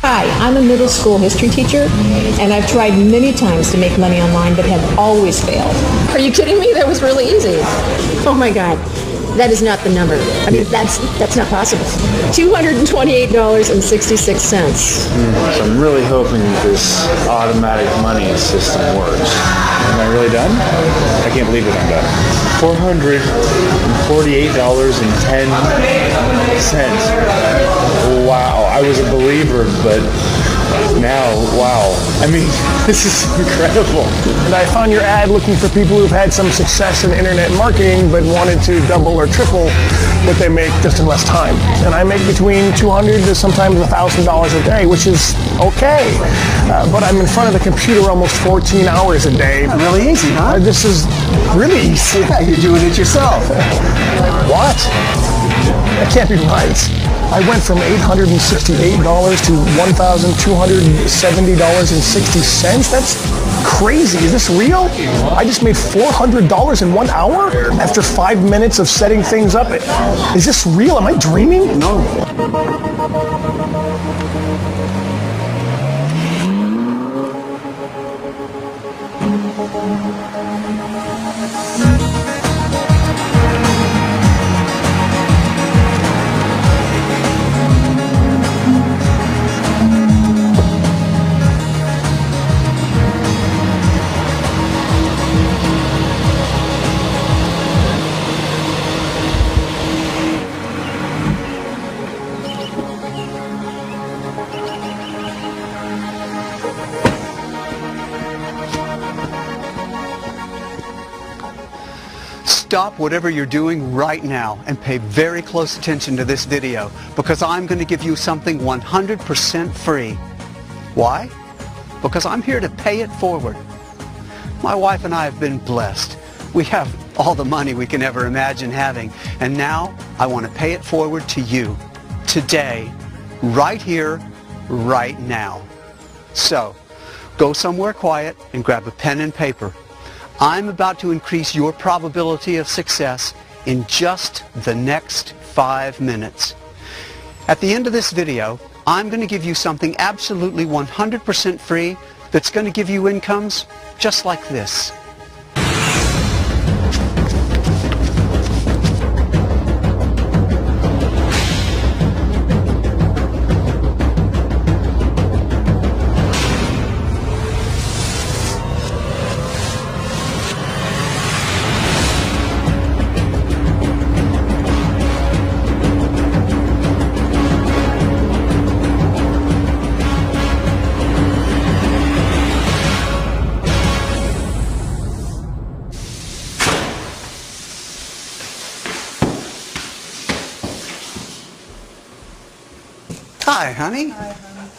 Hi, I'm a middle school history teacher, and I've tried many times to make money online, but have always failed. Are you kidding me? That was really easy. Oh my God, that is not the number. I mean, that's not possible. $228.66. So I'm really hoping this automatic money system works. Am I really done? I can't believe that I'm done. $448.10. Wow, I was a believer, but now, wow. I mean, this is incredible. And I found your ad looking for people who've had some success in internet marketing but wanted to double or triple what they make just in less time. And I make between $200 to sometimes $1,000 a day, which is okay. But I'm in front of the computer almost 14 hours a day. Yeah, really easy, huh? This is really easy. Yeah, you're doing it yourself. What? That can't be right. I went from $868 to $1,270.60. That's crazy. Is this real? I just made $400 in 1 hour after 5 minutes of setting things up. Is this real? Am I dreaming? No. Stop whatever you're doing right now and pay very close attention to this video, because I'm going to give you something 100% free. Why? Because I'm here to pay it forward. My wife and I have been blessed. We have all the money we can ever imagine having, and now I want to pay it forward to you, today, right here, right now. So, go somewhere quiet and grab a pen and paper. I'm about to increase your probability of success in just the next 5 minutes. At the end of this video, I'm going to give you something absolutely 100% free that's going to give you incomes just like this. Hi, honey. Hi, honey.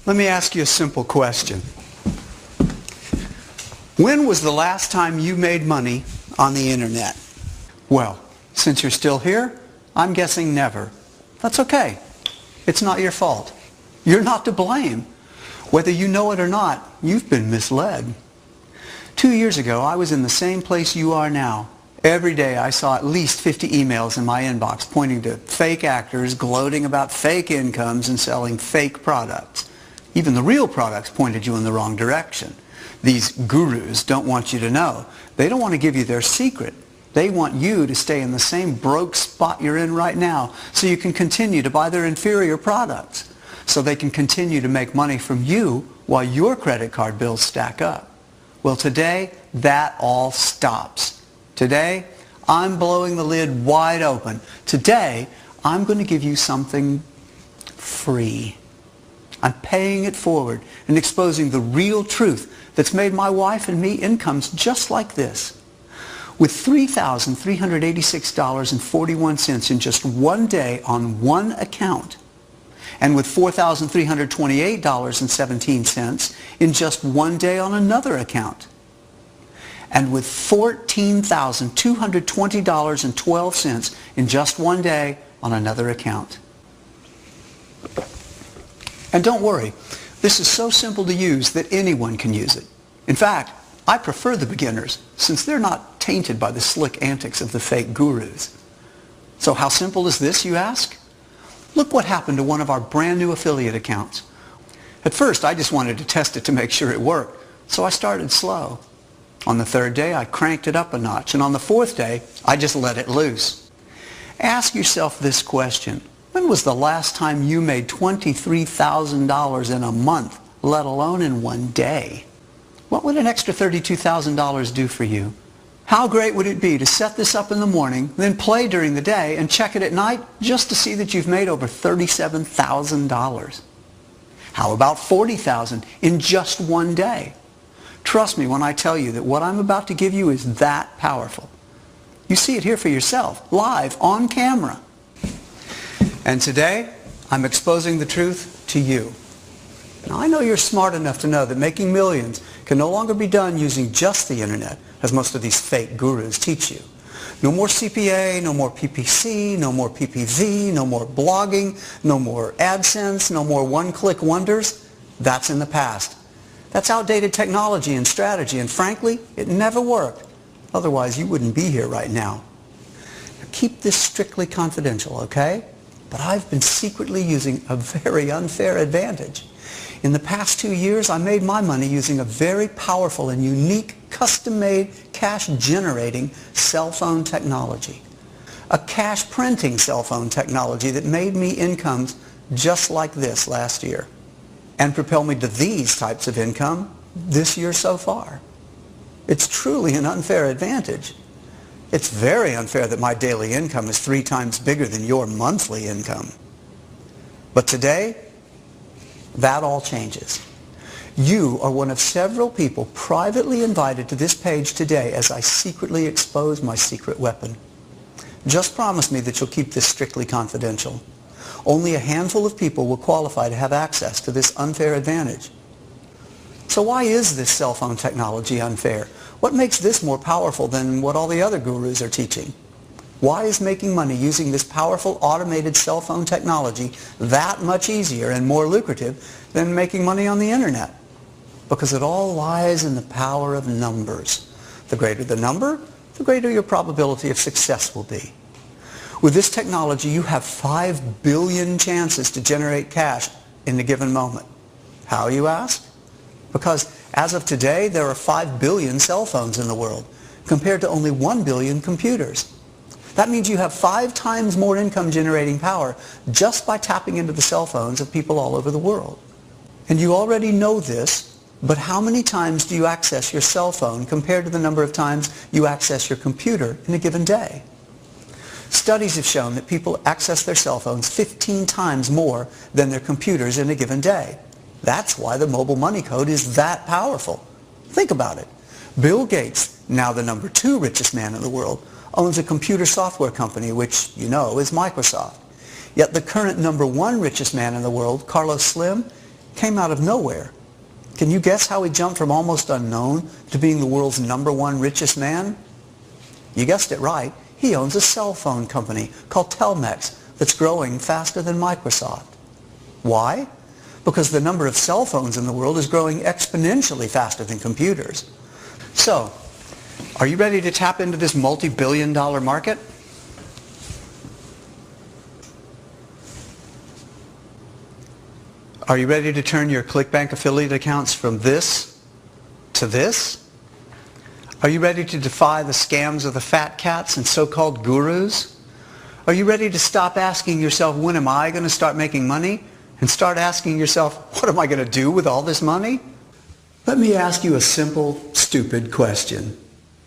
Let me ask you a simple question. When was the last time you made money on the internet? Well, since you're still here, I'm guessing never. That's okay. It's not your fault. You're not to blame. Whether you know it or not, you've been misled. 2 years ago, I was in the same place you are now. Every day I saw at least 50 emails in my inbox pointing to fake actors gloating about fake incomes and selling fake products. Even the real products pointed you in the wrong direction. These gurus don't want you to know. They don't want to give you their secret. They want you to stay in the same broke spot you're in right now so you can continue to buy their inferior products, so they can continue to make money from you while your credit card bills stack up. Well, today, that all stops. Today, I'm blowing the lid wide open. Today, I'm going to give you something free. I'm paying it forward and exposing the real truth that's made my wife and me incomes just like this. With $3,386.41 in just one day on one account, and with $4,328.17 in just one day on another account, and with $14,220.12 in just one day on another account. And don't worry, this is so simple to use that anyone can use it. In fact, I prefer the beginners since they're not tainted by the slick antics of the fake gurus. So how simple is this, you ask? Look what happened to one of our brand new affiliate accounts. At first, I just wanted to test it to make sure it worked, so I started slow. On the third day, I cranked it up a notch, and on the fourth day, I just let it loose. Ask yourself this question. When was the last time you made $23,000 in a month, let alone in one day? What would an extra $32,000 do for you? How great would it be to set this up in the morning, then play during the day, and check it at night just to see that you've made over $37,000? How about $40,000 in just one day? Trust me when I tell you that what I'm about to give you is that powerful. You see it here for yourself, live, on camera. And today, I'm exposing the truth to you. Now, I know you're smart enough to know that making millions can no longer be done using just the internet, as most of these fake gurus teach you. No more CPA, no more PPC, no more PPV, no more blogging, no more AdSense, no more one-click wonders. That's in the past. That's outdated technology and strategy, and frankly, it never worked. Otherwise, you wouldn't be here right now. Now, keep this strictly confidential, okay? But I've been secretly using a very unfair advantage. In the past 2 years, I made my money using a very powerful and unique custom-made cash-generating cell phone technology. A cash-printing cell phone technology that made me incomes just like this last year and propelled me to these types of income this year so far. It's truly an unfair advantage. It's very unfair that my daily income is 3 times bigger than your monthly income. But today, that all changes. You are one of several people privately invited to this page today as I secretly expose my secret weapon. Just promise me that you'll keep this strictly confidential. Only a handful of people will qualify to have access to this unfair advantage. So why is this cell phone technology unfair? What makes this more powerful than what all the other gurus are teaching? Why is making money using this powerful automated cell phone technology that much easier and more lucrative than making money on the internet? Because it all lies in the power of numbers. The greater the number, the greater your probability of success will be. With this technology, you have 5 billion chances to generate cash in a given moment. How, you ask? Because as of today, there are 5 billion cell phones in the world, compared to only 1 billion computers. That means you have 5 times more income generating power just by tapping into the cell phones of people all over the world. And you already know this, but how many times do you access your cell phone compared to the number of times you access your computer in a given day? Studies have shown that people access their cell phones 15 times more than their computers in a given day. That's why the mobile money code is that powerful. Think about it. Bill Gates, now the number 2 richest man in the world, owns a computer software company, which you know is Microsoft. Yet the current number 1 richest man in the world, Carlos Slim, came out of nowhere. Can you guess how he jumped from almost unknown to being the world's number 1 richest man? You guessed it right. He owns a cell phone company called Telmex that's growing faster than Microsoft. Why? Because the number of cell phones in the world is growing exponentially faster than computers. So, are you ready to tap into this multi-billion-dollar market? Are you ready to turn your ClickBank affiliate accounts from this to this? Are you ready to defy the scams of the fat cats and so-called gurus? Are you ready to stop asking yourself, when am I going to start making money? And start asking yourself, what am I going to do with all this money? Let me ask you a simple, stupid question.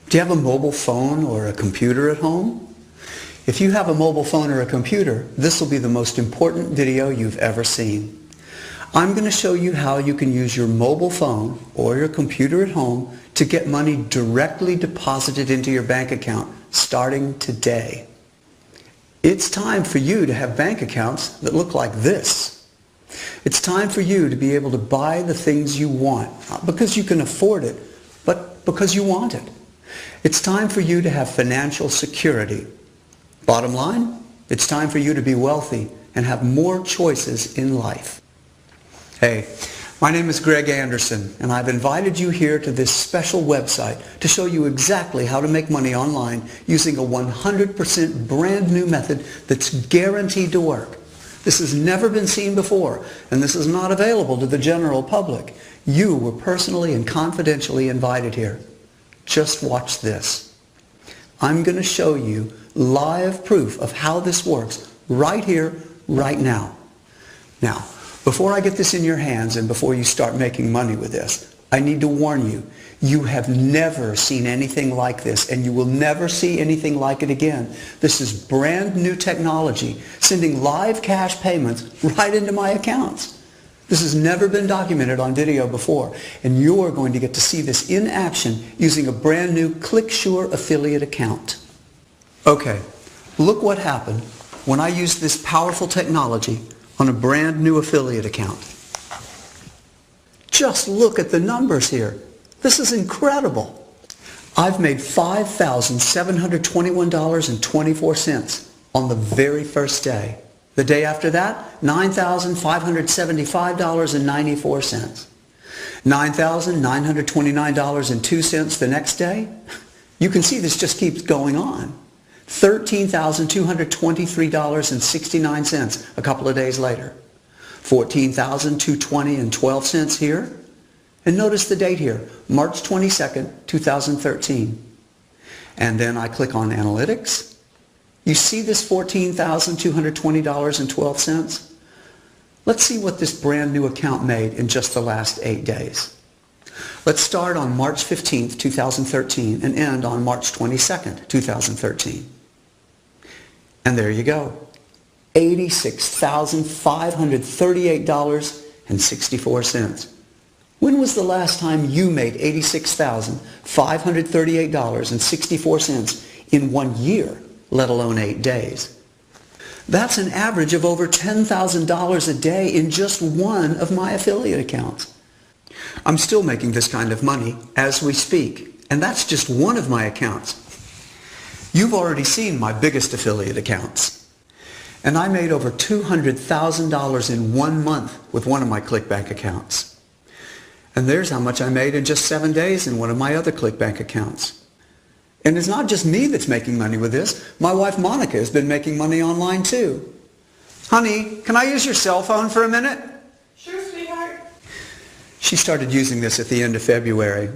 Do you have a mobile phone or a computer at home? If you have a mobile phone or a computer, this will be the most important video you've ever seen. I'm going to show you how you can use your mobile phone or your computer at home to get money directly deposited into your bank account starting today. It's time for you to have bank accounts that look like this. It's time for you to be able to buy the things you want, not because you can afford it, but because you want it. It's time for you to have financial security. Bottom line, it's time for you to be wealthy and have more choices in life. Hey, My name is Greg Anderson, and I've invited you here to this special website to show you exactly how to make money online using a 100% brand new method that's guaranteed to work. This has never been seen before, and this is not available to the general public. You were personally and confidentially invited here. Just watch this. I'm going to show you live proof of how this works right here, right now. Now, before I get this in your hands and before you start making money with this, I need to warn you, you have never seen anything like this, and you will never see anything like it again. This is brand new technology, sending live cash payments right into my accounts. This has never been documented on video before, and you're going to get to see this in action using a brand new ClickSure affiliate account. Okay, look what happened when I used this powerful technology on a brand new affiliate account. Just look at the numbers here. This is incredible. I've made $5,721.24 on the very first day. The day after that, $9,575.94. $9,929.02 the next day. You can see this just keeps going on. $13,223.69 a couple of days later. $14,220.12 here. And notice the date here, March 22nd, 2013. And then I click on Analytics. You see this $14,220.12? Let's see what this brand new account made in just the last 8 days. Let's start on March 15th, 2013 and end on March 22nd, 2013. And there you go. $86,538.64. When was the last time you made $86,538.64 in 1 year, let alone 8 days? That's an average of over $10,000 a day in just one of my affiliate accounts. I'm still making this kind of money as we speak, and that's just one of my accounts. You've already seen my biggest affiliate accounts. And I made over $200,000 in 1 month with one of my ClickBank accounts. And there's how much I made in just 7 days in one of my other ClickBank accounts. And it's not just me that's making money with this. My wife Monica has been making money online too. Honey, can I use your cell phone for a minute? Sure, sweetheart. She started using this at the end of February.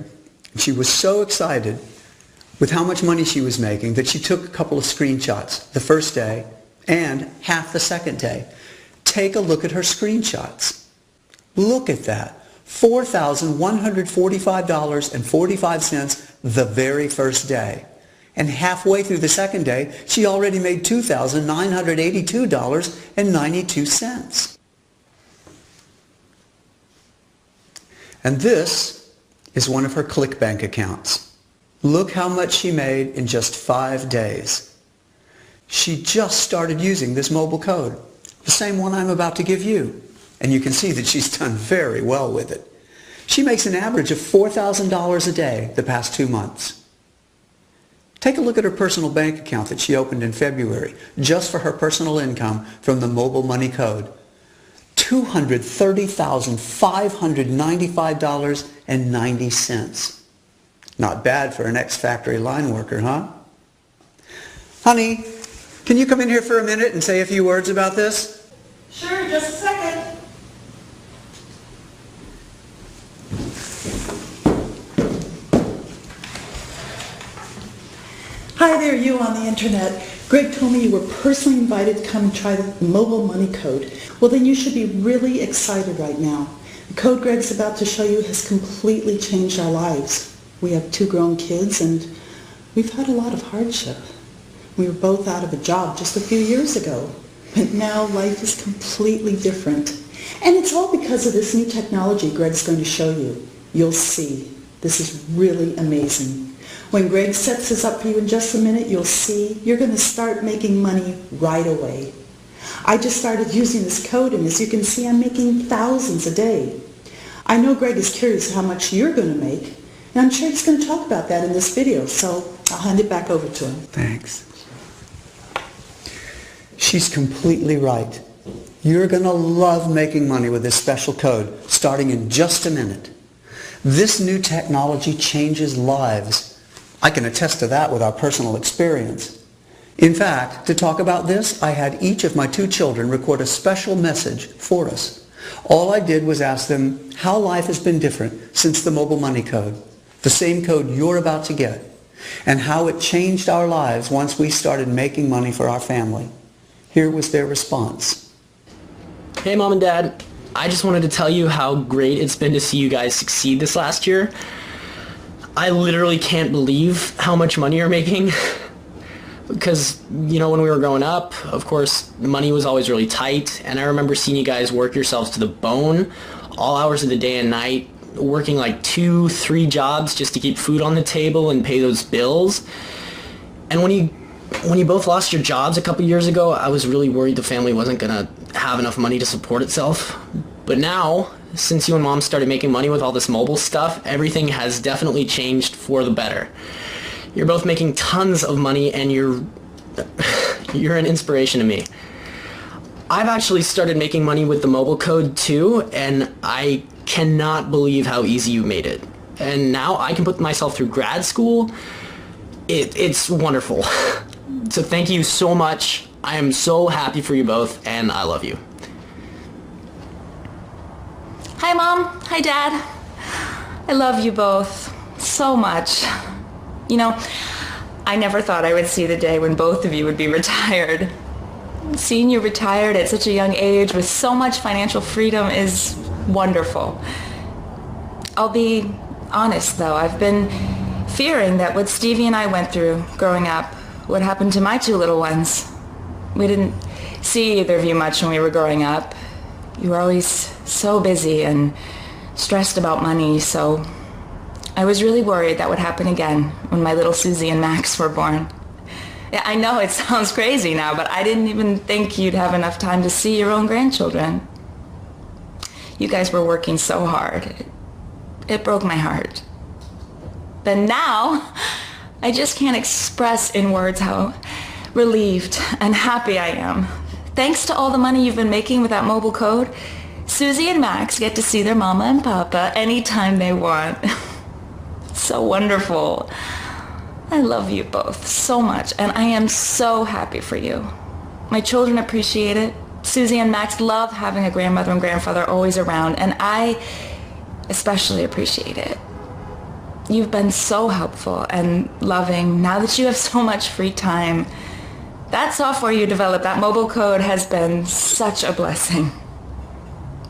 She was so excited with how much money she was making that she took a couple of screenshots the first day and half the second day. Take a look at her screenshots. Look at that. $4,145.45 the very first day. And halfway through the second day, she already made $2,982.92. And this is one of her ClickBank accounts. Look how much she made in just 5 days. She just started using this mobile code, the same one I'm about to give you. And you can see that she's done very well with it. She makes an average of $4,000 a day the past 2 months. Take a look at her personal bank account that she opened in February, just for her personal income from the mobile money code. $230,595.90. Not bad for an ex-factory line worker, huh? Honey, can you come in here for a minute and say a few words about this? Sure, just a second. Hi there, you on the internet. Greg told me you were personally invited to come and try the mobile money code. Well, then you should be really excited right now. The code Greg's about to show you has completely changed our lives. We have 2 grown kids and we've had a lot of hardship. We were both out of a job just a few years ago. But now life is completely different. And it's all because of this new technology Greg's going to show you. You'll see. This is really amazing. When Greg sets this up for you in just a minute, you'll see you're going to start making money right away. I just started using this code, and as you can see, I'm making thousands a day. I know Greg is curious how much you're going to make, and I'm sure he's going to talk about that in this video, so I'll hand it back over to him. Thanks. She's completely right. You're going to love making money with this special code. So starting in just a minute. This new technology changes lives. I can attest to that with our personal experience. In fact, to talk about this, I had each of my 2 children record a special message for us. All I did was ask them how life has been different since the mobile money code, the same code you're about to get, and how it changed our lives once we started making money for our family. Here was their response. Hey Mom and Dad, I just wanted to tell you how great it's been to see you guys succeed this last year. I literally can't believe how much money you're making. Because, you know, when we were growing up, of course, the money was always really tight, and I remember seeing you guys work yourselves to the bone, all hours of the day and night, working like 2-3 jobs just to keep food on the table and pay those bills. And when you both lost your jobs a couple years ago, I was really worried the family wasn't going to have enough money to support itself. But now, since you and Mom started making money with all this mobile stuff, everything has definitely changed for the better. You're both making tons of money, and you're an inspiration to me. I've actually started making money with the mobile code too, and I cannot believe how easy you made it. And now I can put myself through grad school. It's wonderful. So thank you so much. I am so happy for you both, and I love you. Hi, Mom. Hi, Dad. I love you both so much. You know, I never thought I would see the day when both of you would be retired. Seeing you retired at such a young age with so much financial freedom is wonderful. I'll be honest, though. I've been fearing that what Stevie and I went through growing up would happen to my 2 little ones. We didn't see either of you much when we were growing up. You were always so busy and stressed about money, so I was really worried that would happen again when my little Susie and Max were born. Yeah, I know it sounds crazy now, but I didn't even think you'd have enough time to see your own grandchildren. You guys were working so hard. It broke my heart. But now, I just can't express in words how relieved and happy I am. Thanks to all the money you've been making with that mobile code, Susie and Max get to see their mama and papa anytime they want. So wonderful. I love you both so much, and I am so happy for you. My children appreciate it. Susie and Max love having a grandmother and grandfather always around, and I especially appreciate it. You've been so helpful and loving now that you have so much free time. That software you developed, that mobile code, has been such a blessing.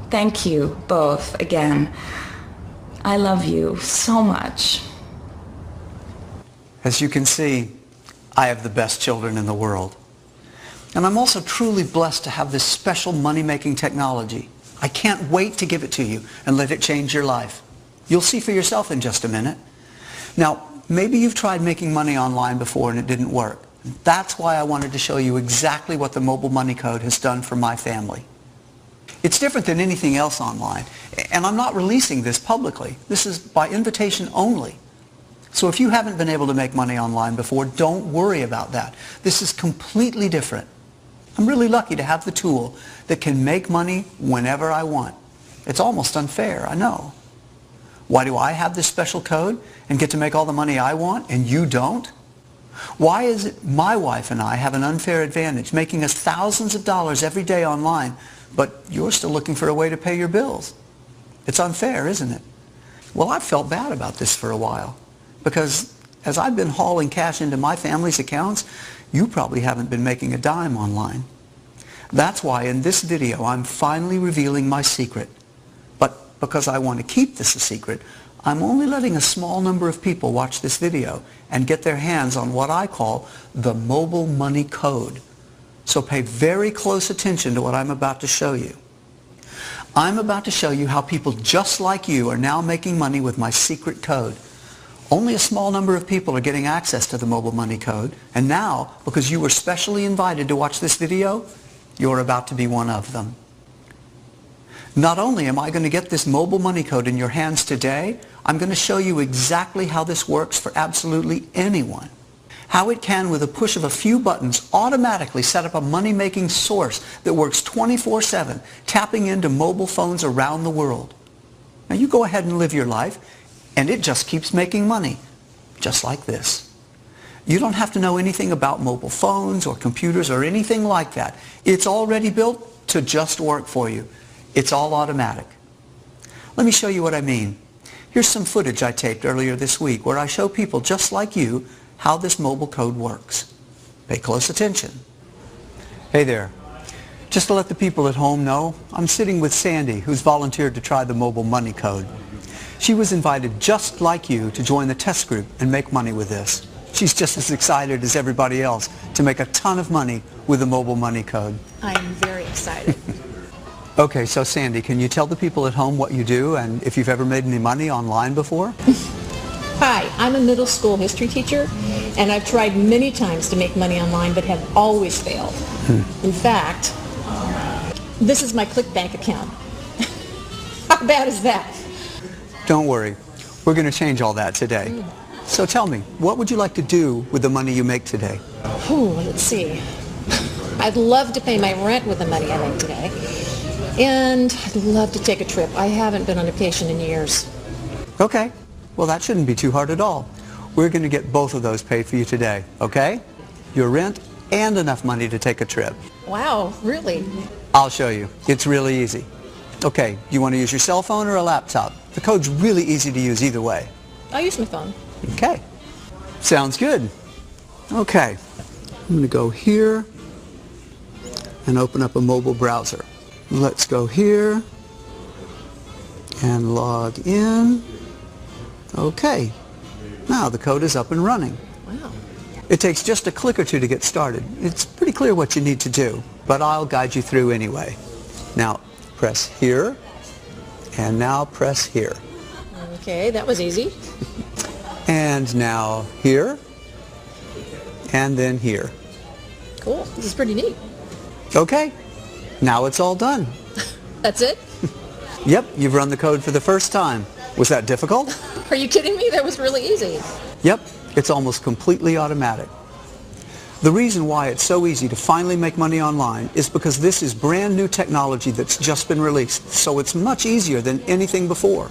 Thank you both again. I love you so much. As you can see, I have the best children in the world. And I'm also truly blessed to have this special money-making technology. I can't wait to give it to you and let it change your life. You'll see for yourself in just a minute. Now, maybe you've tried making money online before and it didn't work. That's why I wanted to show you exactly what the mobile money code has done for my family. It's different than anything else online, and I'm not releasing this publicly. This is by invitation only. So if you haven't been able to make money online before, don't worry about that. This is completely different. I'm really lucky to have the tool that can make money whenever I want. It's almost unfair, I know. Why do I have this special code and get to make all the money I want and you don't? Why is it my wife and I have an unfair advantage, making us thousands of dollars every day online, but you're still looking for a way to pay your bills? It's unfair, isn't it? Well, I've felt bad about this for a while, because as I've been hauling cash into my family's accounts, you probably haven't been making a dime online. That's why in this video I'm finally revealing my secret. But because I want to keep this a secret, I'm only letting a small number of people watch this video and get their hands on what I call the mobile money code. So pay very close attention to what I'm about to show you. I'm about to show you how people just like you are now making money with my secret code. Only a small number of people are getting access to the mobile money code, and now, because you were specially invited to watch this video, you're about to be one of them. Not only am I going to get this mobile money code in your hands today, I'm going to show you exactly how this works for absolutely anyone. How it can, with a push of a few buttons, automatically set up a money-making source that works 24/7, tapping into mobile phones around the world. Now you go ahead and live your life, and it just keeps making money, just like this. You don't have to know anything about mobile phones or computers or anything like that. It's already built to just work for you. It's all automatic. Let me show you what I mean. Here's some footage I taped earlier this week where I show people just like you how this mobile code works. Pay close attention. Hey there. Just to let the people at home know, I'm sitting with Sandy, who's volunteered to try the mobile money code. She was invited just like you to join the test group and make money with this. She's just as excited as everybody else to make a ton of money with the mobile money code. I am very excited. Okay, so Sandy, can you tell the people at home what you do and if you've ever made any money online before? Hi, I'm a middle school history teacher, and I've tried many times to make money online, but have always failed. In fact, this is my ClickBank account. How bad is that? Don't worry. We're going to change all that today. So tell me, what would you like to do with the money you make today? Let's see. I'd love to pay my rent with the money I make today. And I'd love to take a trip. I haven't been on vacation in years. Okay. Well, that shouldn't be too hard at all. We're going to get both of those paid for you today, okay? Your rent and enough money to take a trip. Wow, really? I'll show you. It's really easy. Okay, you want to use your cell phone or a laptop? The code's really easy to use either way. I'll use my phone. Okay. Sounds good. Okay. I'm going to go here and open up a mobile browser. Let's go here and log in. Okay. Now the code is up and running. Wow. It takes just a click or two to get started. It's pretty clear what you need to do, but I'll guide you through anyway. Now press here, and now press here. Okay, that was easy. And now here, and then here. Cool. This is pretty neat. Okay. Now it's all done. That's it? Yep, you've run the code for the first time. Was that difficult? Are you kidding me? That was really easy. Yep, it's almost completely automatic. The reason why it's so easy to finally make money online is because this is brand new technology that's just been released, so it's much easier than anything before.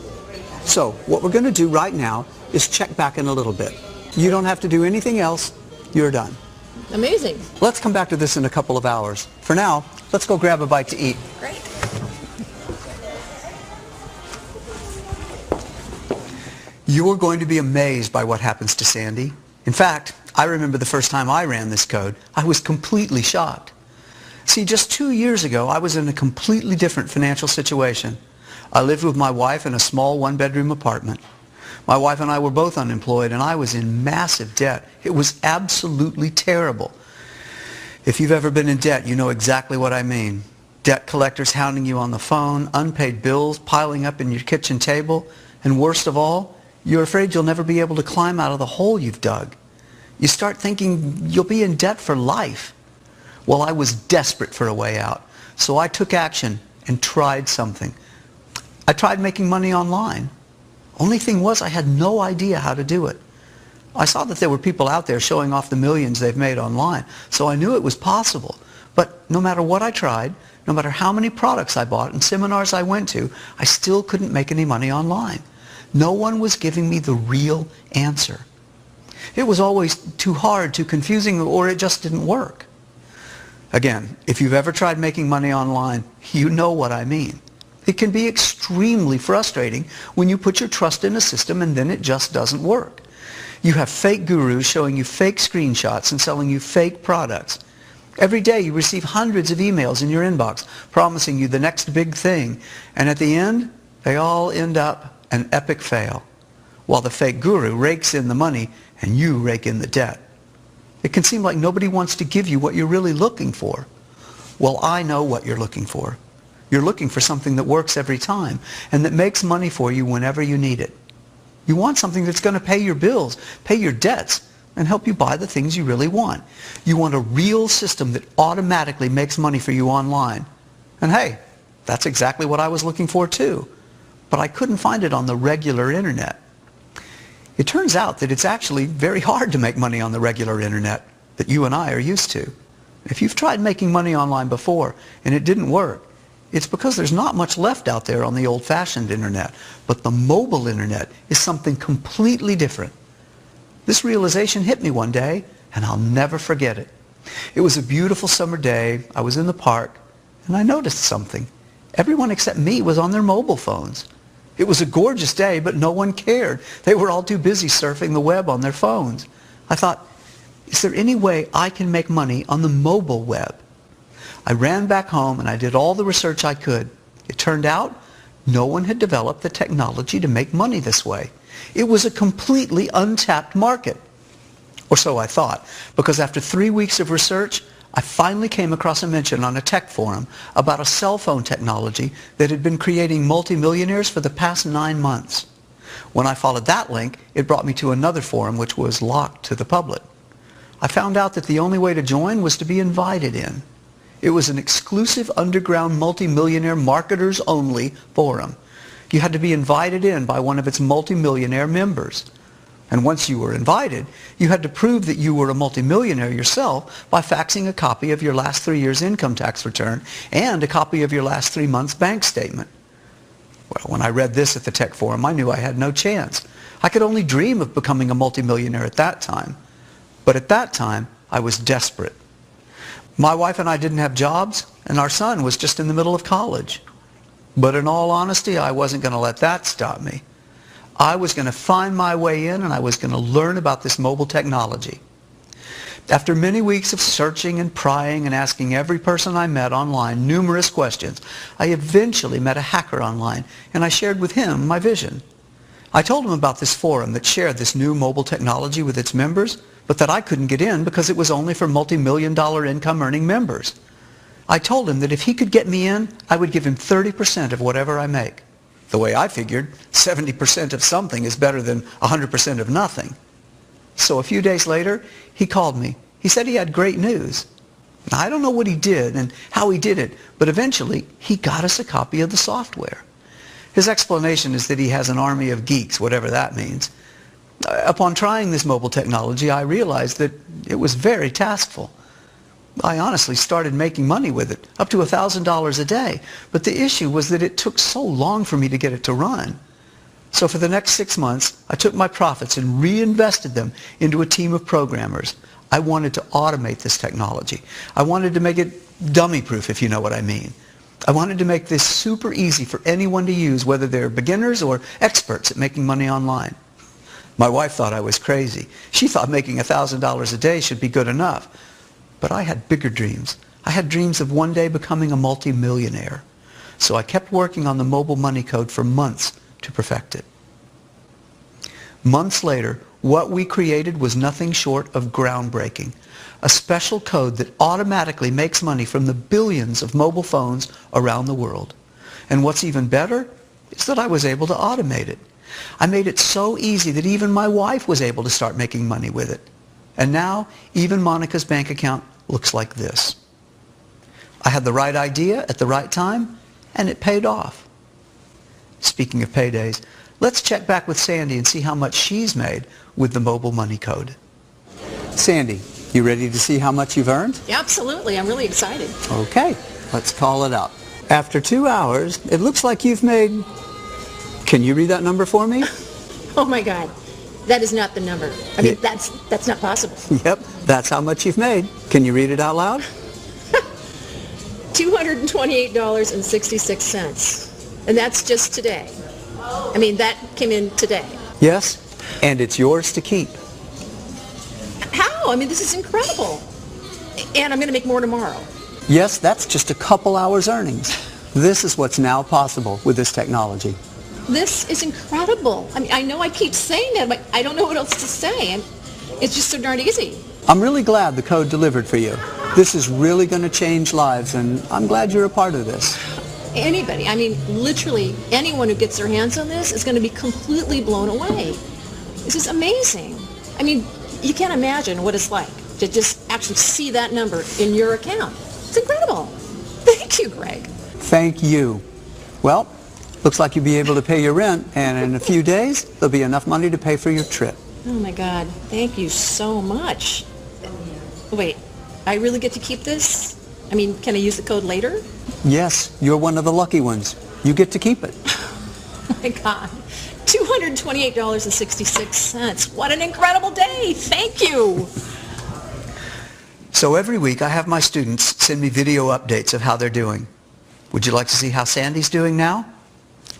So what we're going to do right now is check back in a little bit. You don't have to do anything else. You're done. Amazing. Let's come back to this in a couple of hours. For now, let's go grab a bite to eat. Great. You're going to be amazed by what happens to Sandy. In fact, I remember the first time I ran this code, I was completely shocked. See, just 2 years ago, I was in a completely different financial situation. I lived with my wife in a small one-bedroom apartment. My wife and I were both unemployed, and I was in massive debt. It was absolutely terrible. If you've ever been in debt, you know exactly what I mean. Debt collectors hounding you on the phone, unpaid bills piling up in your kitchen table, and worst of all, you're afraid you'll never be able to climb out of the hole you've dug. You start thinking you'll be in debt for life. Well, I was desperate for a way out, so I took action and tried something. I tried making money online. Only thing was, I had no idea how to do it. I saw that there were people out there showing off the millions they've made online, so I knew it was possible. But no matter what I tried, no matter how many products I bought and seminars I went to, I still couldn't make any money online. No one was giving me the real answer. It was always too hard, too confusing, or it just didn't work. Again, if you've ever tried making money online, you know what I mean. It can be extremely frustrating when you put your trust in a system and then it just doesn't work. You have fake gurus showing you fake screenshots and selling you fake products. Every day you receive hundreds of emails in your inbox promising you the next big thing, and at the end, they all end up an epic fail, while the fake guru rakes in the money and you rake in the debt. It can seem like nobody wants to give you what you're really looking for. Well, I know what you're looking for. You're looking for something that works every time and that makes money for you whenever you need it. You want something that's going to pay your bills, pay your debts, and help you buy the things you really want. You want a real system that automatically makes money for you online. And hey, that's exactly what I was looking for too. But I couldn't find it on the regular internet. It turns out that it's actually very hard to make money on the regular internet that you and I are used to. If you've tried making money online before and it didn't work, It's because there's not much left out there on the old-fashioned internet. But the mobile internet is something completely different. This realization hit me one day, and I'll never forget it. It was a beautiful summer day. I was in the park, and I noticed something. Everyone except me was on their mobile phones. It was a gorgeous day, but no one cared. They were all too busy surfing the web on their phones. I thought, is there any way I can make money on the mobile web? I ran back home and I did all the research I could. It turned out no one had developed the technology to make money this way. It was a completely untapped market. Or so I thought, because after 3 weeks of research, I finally came across a mention on a tech forum about a cell phone technology that had been creating multimillionaires for the past 9 months. When I followed that link, it brought me to another forum which was locked to the public. I found out that the only way to join was to be invited in. It was an exclusive underground multimillionaire marketers only forum. You had to be invited in by one of its multimillionaire members. And once you were invited, you had to prove that you were a multimillionaire yourself by faxing a copy of your last 3 years' income tax return and a copy of your last 3 months' bank statement. Well, when I read this at the tech forum, I knew I had no chance. I could only dream of becoming a multimillionaire at that time. But at that time, I was desperate. My wife and I didn't have jobs, and our son was just in the middle of college. But in all honesty, I wasn't going to let that stop me. I was going to find my way in, and I was going to learn about this mobile technology. After many weeks of searching and prying and asking every person I met online numerous questions, I eventually met a hacker online, and I shared with him my vision. I told him about this forum that shared this new mobile technology with its members, but that I couldn't get in because it was only for multi-million-dollar income-earning members. I told him that if he could get me in, I would give him 30% of whatever I make. The way I figured, 70% of something is better than 100% of nothing. So a few days later, he called me. He said he had great news. Now, I don't know what he did and how he did it, but eventually he got us a copy of the software. His explanation is that he has an army of geeks, whatever that means. Upon trying this mobile technology, I realized that it was very taskful. I honestly started making money with it, up to $1,000 a day. But the issue was that it took so long for me to get it to run. So for the next 6 months, I took my profits and reinvested them into a team of programmers. I wanted to automate this technology. I wanted to make it dummy-proof, if you know what I mean. I wanted to make this super easy for anyone to use, whether they're beginners or experts at making money online. My wife thought I was crazy. She thought making $1,000 a day should be good enough. But I had bigger dreams. I had dreams of one day becoming a multi-millionaire. So I kept working on the mobile money code for months to perfect it. Months later, what we created was nothing short of groundbreaking. A special code that automatically makes money from the billions of mobile phones around the world. And what's even better is that I was able to automate it. I made it so easy that even my wife was able to start making money with it. And now, even Monica's bank account looks like this. I had the right idea at the right time, and it paid off. Speaking of paydays, let's check back with Sandy and see how much she's made with the mobile money code. Sandy, you ready to see how much you've earned? Yeah, absolutely. I'm really excited. Okay, let's call it up. After 2 hours, it looks like you've made... Can you read that number for me? Oh my God. That is not the number. I mean, that's not possible. Yep, that's how much you've made. Can you read it out loud? $228.66. And that's just today. I mean, that came in today. Yes, and it's yours to keep. How? I mean, this is incredible. And I'm going to make more tomorrow. Yes, that's just a couple hours earnings. This is what's now possible with this technology. This is incredible. I mean, I know I keep saying that, but I don't know what else to say. And it's just so darn easy. I'm really glad the code delivered for you. This is really going to change lives, and I'm glad you're a part of this. Anybody, I mean, literally anyone who gets their hands on this is going to be completely blown away. This is amazing. I mean, you can't imagine what it's like to just actually see that number in your account. It's incredible. Thank you, Greg. Thank you. Well, looks like you'll be able to pay your rent, and in a few days, there'll be enough money to pay for your trip. Oh my God, thank you so much. Wait, I really get to keep this? I mean, can I use the code later? Yes, you're one of the lucky ones. You get to keep it. Oh my God. $228.66. What an incredible day. Thank you. So every week I have my students send me video updates of how they're doing. Would you like to see how Sandy's doing now?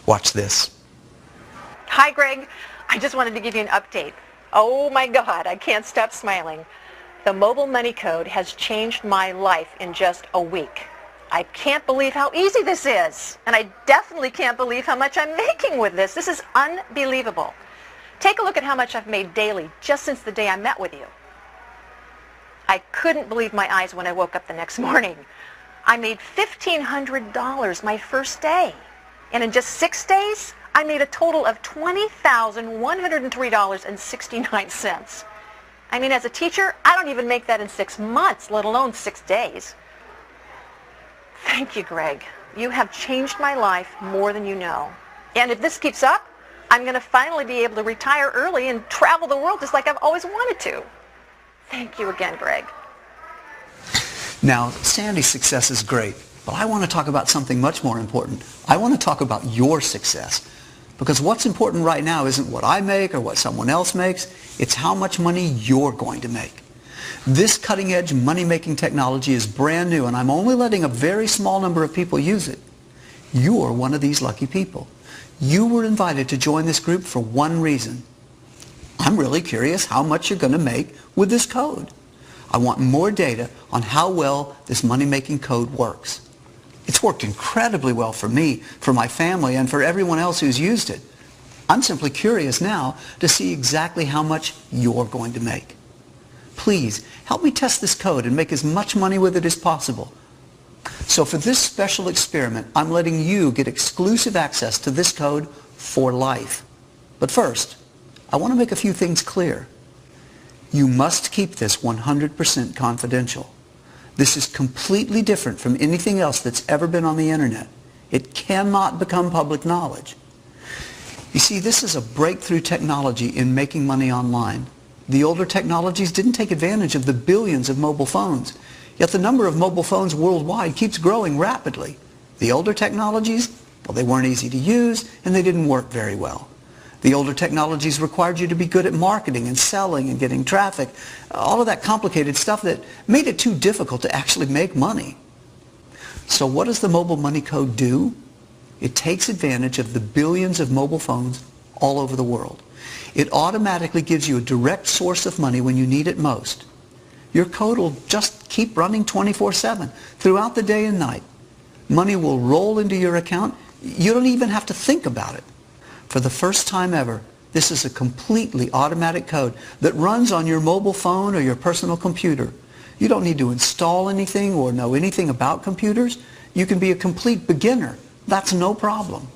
Watch this. Hi, Greg. I just wanted to give you an update. Oh my God, I can't stop smiling. The mobile money code has changed my life in just a week. I can't believe how easy this is. And I definitely can't believe how much I'm making with this. This is unbelievable. Take a look at how much I've made daily just since the day I met with you. I couldn't believe my eyes when I woke up the next morning. I made $1,500 my first day. And in just 6 days, I made a total of $20,103.69. I mean, as a teacher, I don't even make that in 6 months, let alone 6 days. Thank you, Greg. You have changed my life more than you know. And if this keeps up, I'm going to finally be able to retire early and travel the world just like I've always wanted to. Thank you again, Greg. Now, Sandy's success is great, but I want to talk about something much more important. I want to talk about your success. Because what's important right now isn't what I make or what someone else makes. It's how much money you're going to make. This cutting-edge money-making technology is brand new, and I'm only letting a very small number of people use it. You're one of these lucky people. You were invited to join this group for one reason. I'm really curious how much you're going to make with this code. I want more data on how well this money-making code works. It's worked incredibly well for me, for my family, and for everyone else who's used it. I'm simply curious now to see exactly how much you're going to make. Please, help me test this code and make as much money with it as possible. So for this special experiment, I'm letting you get exclusive access to this code for life. But first, I want to make a few things clear. You must keep this 100% confidential. This is completely different from anything else that's ever been on the internet. It cannot become public knowledge. You see, this is a breakthrough technology in making money online. The older technologies didn't take advantage of the billions of mobile phones, yet the number of mobile phones worldwide keeps growing rapidly. The older technologies, well, they weren't easy to use and they didn't work very well. The older technologies required you to be good at marketing and selling and getting traffic, all of that complicated stuff that made it too difficult to actually make money. So what does the mobile money code do? It takes advantage of the billions of mobile phones all over the world. It automatically gives you a direct source of money when you need it most. Your code will just keep running 24/7 throughout the day and night. Money will roll into your account. You don't even have to think about it. For the first time ever, this is a completely automatic code that runs on your mobile phone or your personal computer. You don't need to install anything or know anything about computers. You can be a complete beginner. That's no problem.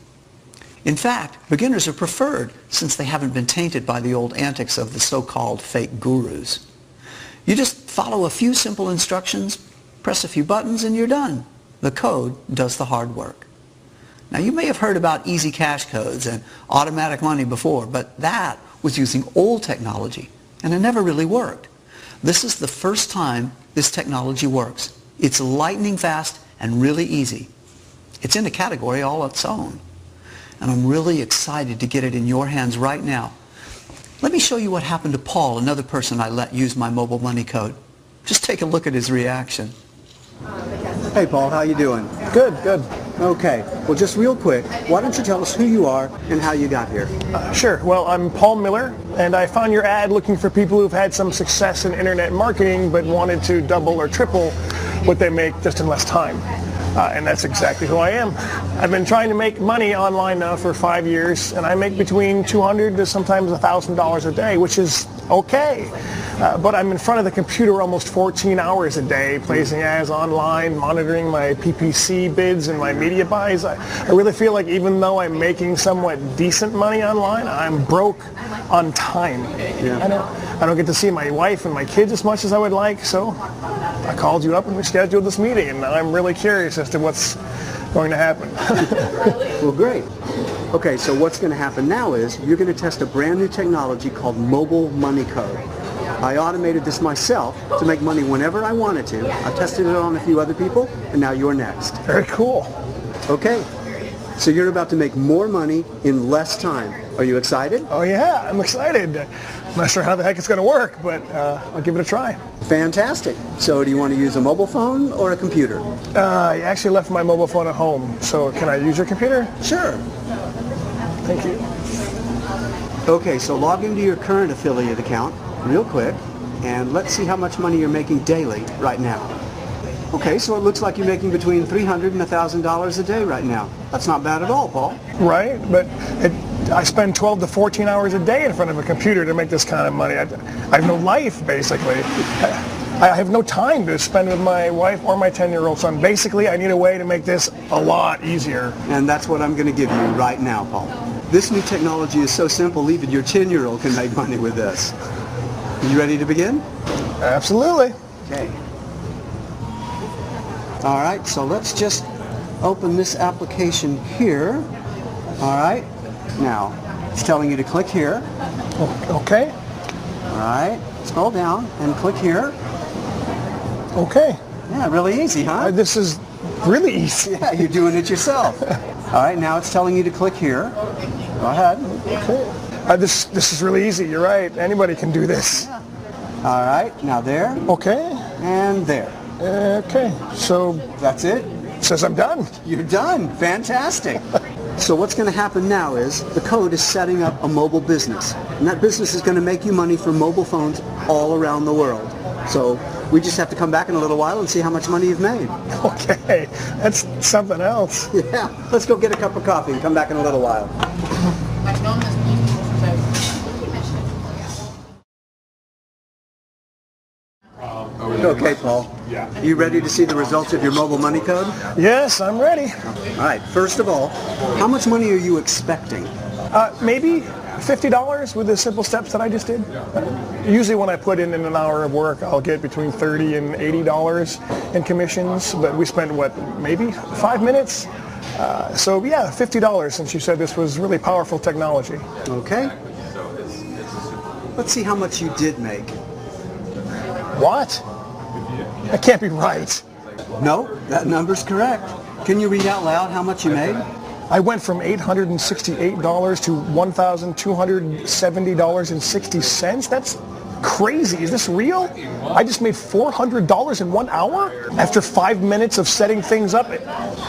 In fact, beginners are preferred since they haven't been tainted by the old antics of the so-called fake gurus. You just follow a few simple instructions, press a few buttons, and you're done. The code does the hard work. Now, you may have heard about easy cash codes and automatic money before, but that was using old technology, and it never really worked. This is the first time this technology works. It's lightning fast and really easy. It's in a category all its own. And I'm really excited to get it in your hands right now. Let me show you what happened to Paul, another person I let use my mobile money code. Just take a look at his reaction. Hey, Paul, how you doing? Good, good. Okay, well, just real quick, why don't you tell us who you are and how you got here? Sure. Well, I'm Paul Miller, and I found your ad looking for people who've had some success in internet marketing but wanted to double or triple what they make just in less time. And that's exactly who I am. I've been trying to make money online now for 5 years, and I make between $200 to sometimes $1,000 a day, which is okay. But I'm in front of the computer almost 14 hours a day, placing ads online, monitoring my PPC bids and my media buys. I really feel like even though I'm making somewhat decent money online, I'm broke on time. Yeah. I don't get to see my wife and my kids as much as I would like, so I called you up and we scheduled this meeting, and I'm really curious as to what's going to happen. Well, great. Okay, so what's going to happen now is you're going to test a brand new technology called mobile money code. I automated this myself to make money whenever I wanted to. I tested it on a few other people, and now you're next. Very cool. Okay, so you're about to make more money in less time. Are you excited? Oh yeah, I'm excited. I'm not sure how the heck it's going to work, but I'll give it a try. Fantastic. So do you want to use a mobile phone or a computer? I actually left my mobile phone at home, so can I use your computer? Sure. Thank you. Okay, so log into your current affiliate account real quick, and let's see how much money you're making daily right now. Okay, so it looks like you're making between $300 and $1,000 a day right now. That's not bad at all, Paul. Right, but I spend 12 to 14 hours a day in front of a computer to make this kind of money. I have no life, basically. I have no time to spend with my wife or my 10-year-old son. Basically, I need a way to make this a lot easier. And that's what I'm going to give you right now, Paul. This new technology is so simple, even your 10-year-old can make money with this. You ready to begin? Absolutely. Okay. All right, so let's just open this application here. All right. Now, it's telling you to click here. Okay. All right. Scroll down and click here. Okay. Yeah, really easy, huh? This is really easy. Yeah, you're doing it yourself. All right, now it's telling you to click here. Go ahead. Okay. This is really easy. You're right. Anybody can do this. Yeah. All right, now there. Okay. And there. Okay. So that's it. Says I'm done. You're done. Fantastic. So what's going to happen now is the code is setting up a mobile business. And that business is going to make you money from mobile phones all around the world. So we just have to come back in a little while and see how much money you've made. Okay. That's something else. Yeah. Let's go get a cup of coffee and come back in a little while. Okay, Paul. You ready to see the results of your mobile money code? Yes, I'm ready. All right. First of all, how much money are you expecting? Maybe $50 with the simple steps that I just did. Usually when I put in an hour of work, I'll get between $30 and $80 in commissions, but we spent, what, maybe 5 minutes? So yeah, $50 since you said this was really powerful technology. Okay. Let's see how much you did make. What? That can't be right. No, that number's correct. Can you read out loud how much you made? I went from $868 to $1,270.60. That's crazy. Is this real? I just made $400 in 1 hour after 5 minutes of setting things up.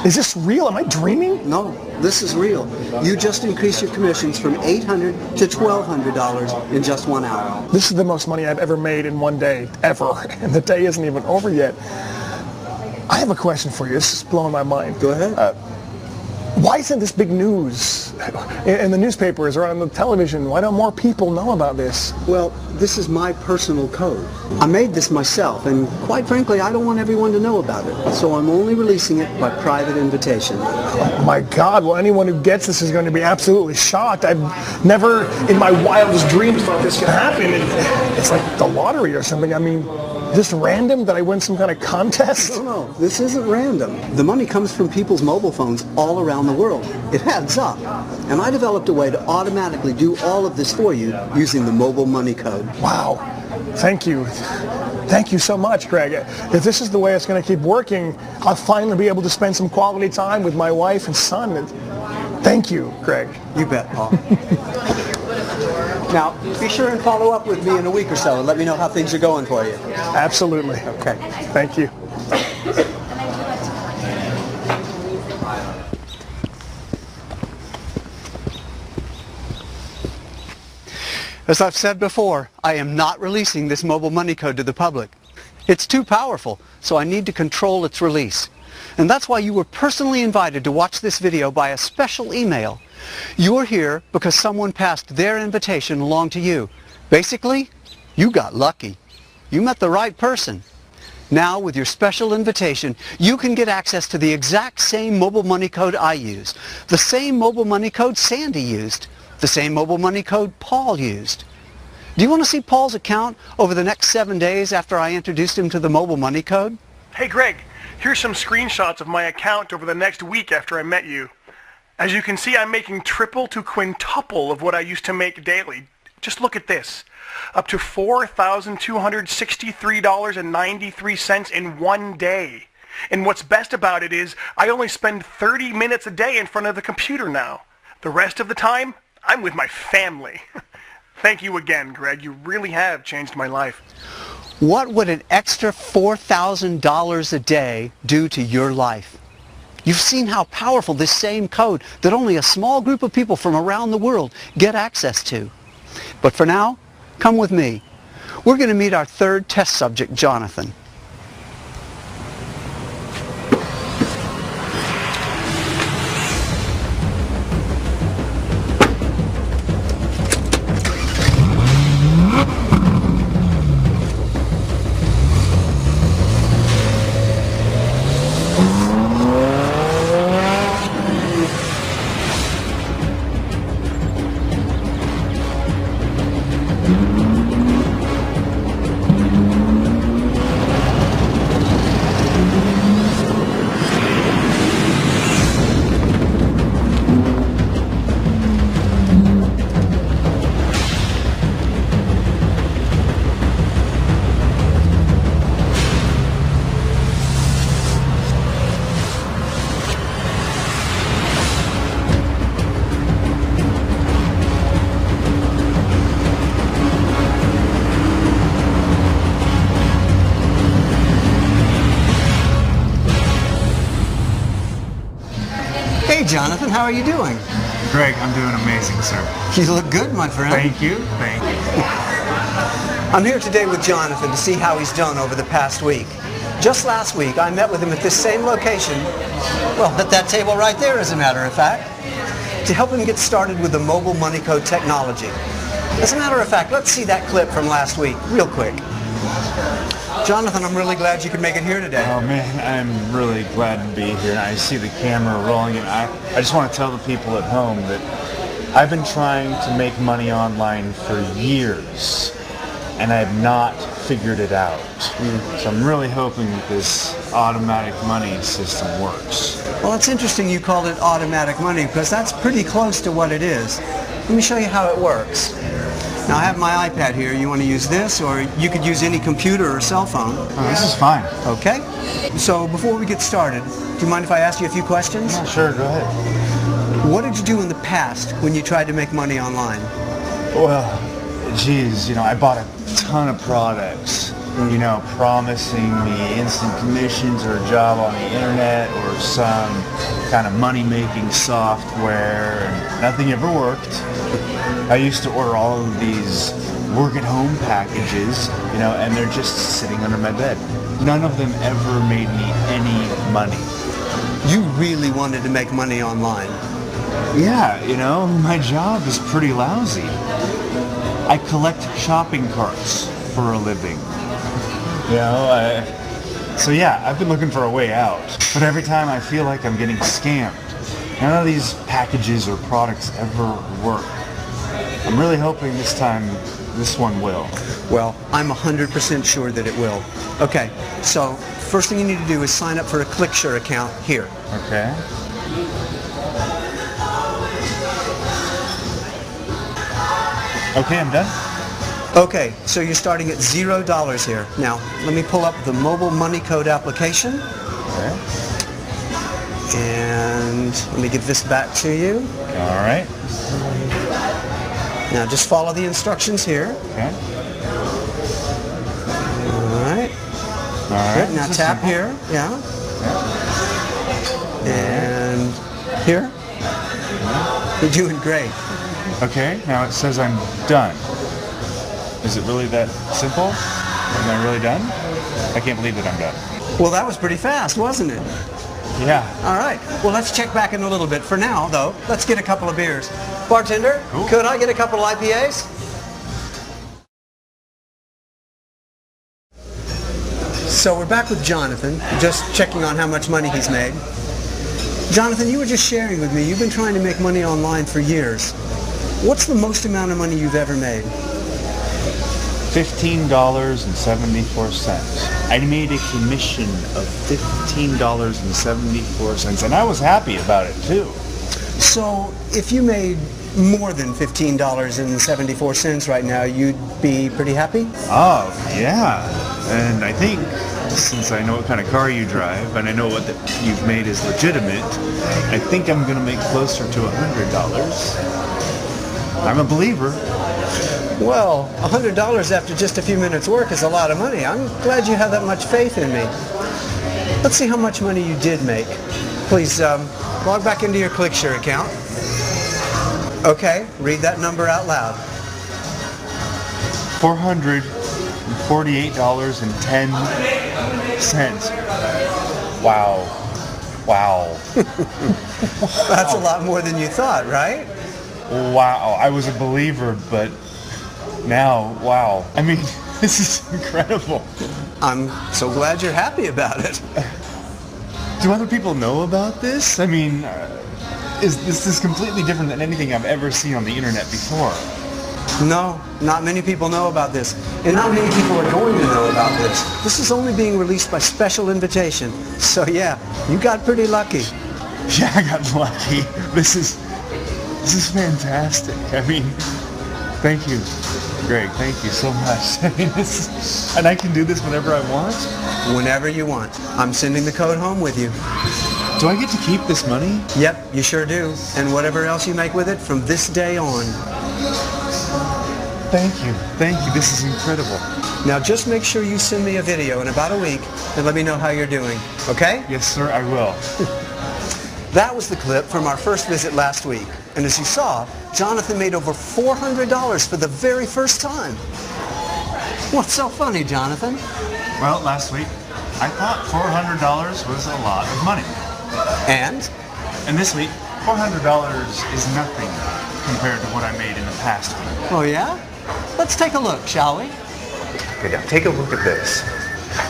Is this real? Am I dreaming? No, this is real. You just increased your commissions from $800 to $1,200 in just 1 hour. This is the most money I've ever made in one day, ever. And the day isn't even over yet. I have a question for you. This is blowing my mind. Go ahead. Why isn't this big news in the newspapers or on the television? Why don't more people know about this? Well, this is my personal code. I made this myself, and quite frankly, I don't want everyone to know about it. So I'm only releasing it by private invitation. Oh my God, well, anyone who gets this is going to be absolutely shocked. I've never in my wildest dreams thought this could happen. It's like the lottery or something. I mean, is this random that I win some kind of contest? No, this isn't random. The money comes from people's mobile phones all around the world. It adds up. And I developed a way to automatically do all of this for you using the mobile money code. Wow. Thank you. Thank you so much, Greg. If this is the way it's going to keep working, I'll finally be able to spend some quality time with my wife and son. Thank you, Greg. You bet, Paul. Now, be sure and follow up with me in a week or so and let me know how things are going for you. Absolutely. Okay. Thank you. As I've said before, I am not releasing this mobile money code to the public. It's too powerful, so I need to control its release. And that's why you were personally invited to watch this video by a special email. You're here because someone passed their invitation along to you. Basically, you got lucky. You met the right person. Now, with your special invitation, you can get access to the exact same mobile money code I used, the same mobile money code Sandy used, the same mobile money code Paul used. Do you want to see Paul's account over the next 7 days after I introduced him to the mobile money code? Hey, Greg, here's some screenshots of my account over the next week after I met you. As you can see, I'm making triple to quintuple of what I used to make daily. Just look at this. Up to $4,263.93 in one day. And what's best about it is I only spend 30 minutes a day in front of the computer now. The rest of the time, I'm with my family. Thank you again, Greg. You really have changed my life. What would an extra $4,000 a day do to your life? You've seen how powerful this same code that only a small group of people from around the world get access to. But for now, come with me. We're going to meet our third test subject, Jonathan. Hey, Jonathan, how are you doing? Greg, I'm doing amazing, sir. You look good, my friend. Thank you. Thank you. I'm here today with Jonathan to see how he's done over the past week. Just last week, I met with him at this same location, well, at that table right there, as a matter of fact, to help him get started with the mobile money code technology. As a matter of fact, let's see that clip from last week, real quick. Jonathan, I'm really glad you could make it here today. Oh man, I'm really glad to be here. I see the camera rolling, and I just want to tell the people at home that I've been trying to make money online for years, and I have not figured it out. So I'm really hoping that this automatic money system works. Well, it's interesting you called it automatic money, because that's pretty close to what it is. Let me show you how it works. Now, I have my iPad here. You want to use this, or you could use any computer or cell phone. Oh, this is fine. Okay. So before we get started, do you mind if I ask you a few questions? Yeah, sure, go ahead. What did you do in the past when you tried to make money online? Well, geez, I bought a ton of products, promising me instant commissions or a job on the internet or some kind of money-making software, and nothing ever worked. I used to order all of these work-at-home packages, and they're just sitting under my bed. None of them ever made me any money. You really wanted to make money online? Yeah, my job is pretty lousy. I collect shopping carts for a living. So yeah, I've been looking for a way out. But every time I feel like I'm getting scammed. None of these packages or products ever work. I'm really hoping this time this one will. Well, I'm 100% sure that it will. Okay, so first thing you need to do is sign up for a ClickSure account here. Okay. Okay, I'm done. Okay, so you're starting at $0 here. Now, let me pull up the mobile money code application. Okay. And let me give this back to you. All right. Now just follow the instructions here. Okay. All right. Good. Now tap here. Yeah. And here. You're doing great. Okay, now it says I'm done. Is it really that simple? Am I really done? I can't believe that I'm done. Well, that was pretty fast, wasn't it? Yeah. All right. Well, let's check back in a little bit. For now, though, let's get a couple of beers. Bartender, cool. Could I get a couple of IPAs? So we're back with Jonathan, just checking on how much money he's made. Jonathan, you were just sharing with me, you've been trying to make money online for years. What's the most amount of money you've ever made? $15.74. I made a commission of $15.74, and I was happy about it too. So if you made more than $15.74 right now, you'd be pretty happy? Oh, yeah. And I think, since I know what kind of car you drive, and I know what you've made is legitimate, I think I'm going to make closer to $100. I'm a believer. Well, $100 after just a few minutes work is a lot of money. I'm glad you have that much faith in me. Let's see how much money you did make. Please log back into your ClickShare account. Okay, read that number out loud. $448.10. Wow. Wow. That's a lot more than you thought, right? Wow. I was a believer, but now, wow. I mean, this is incredible. I'm so glad you're happy about it. Do other people know about this? I mean, this is completely different than anything I've ever seen on the internet before. No, not many people know about this. And not many people are going to know about this. This is only being released by special invitation. So yeah, you got pretty lucky. Yeah, I got lucky. This is fantastic. I mean, thank you, Greg. Thank you so much. I mean, and I can do this whenever I want? Whenever you want. I'm sending the code home with you. Do I get to keep this money? Yep, you sure do. And whatever else you make with it from this day on. Thank you. Thank you. This is incredible. Now just make sure you send me a video in about a week and let me know how you're doing. Okay? Yes, sir, I will. That was the clip from our first visit last week. And as you saw, Jonathan made over $400 for the very first time. What's so funny, Jonathan? Well, last week, I thought $400 was a lot of money. And? And this week, $400 is nothing compared to what I made in the past week. Oh, yeah? Let's take a look, shall we? Okay, now take a look at this.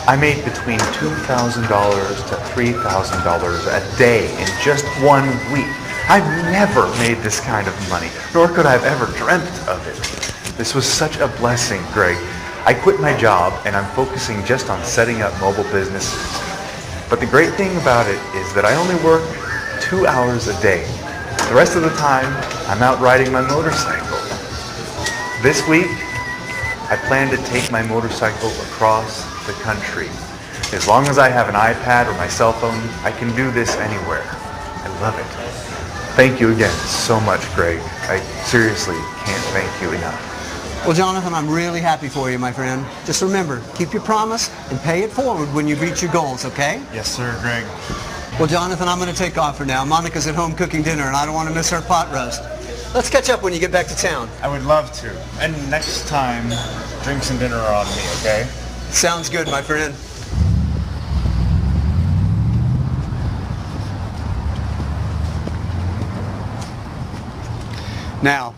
I made between $2,000 to $3,000 a day in just 1 week. I've never made this kind of money, nor could I have ever dreamt of it. This was such a blessing, Greg. I quit my job and I'm focusing just on setting up mobile businesses. But the great thing about it is that I only work 2 hours a day. The rest of the time, I'm out riding my motorcycle. This week, I plan to take my motorcycle across the country. As long as I have an iPad or my cell phone, I can do this anywhere. I love it. Thank you again so much, Greg. I seriously can't thank you enough. Well, Jonathan, I'm really happy for you, my friend. Just remember, keep your promise and pay it forward when you reach your goals, okay? Yes, sir, Greg. Well, Jonathan, I'm going to take off for now. Monica's at home cooking dinner, and I don't want to miss her pot roast. Let's catch up when you get back to town. I would love to. And next time, drinks and dinner are on me, okay? Sounds good, my friend. Now,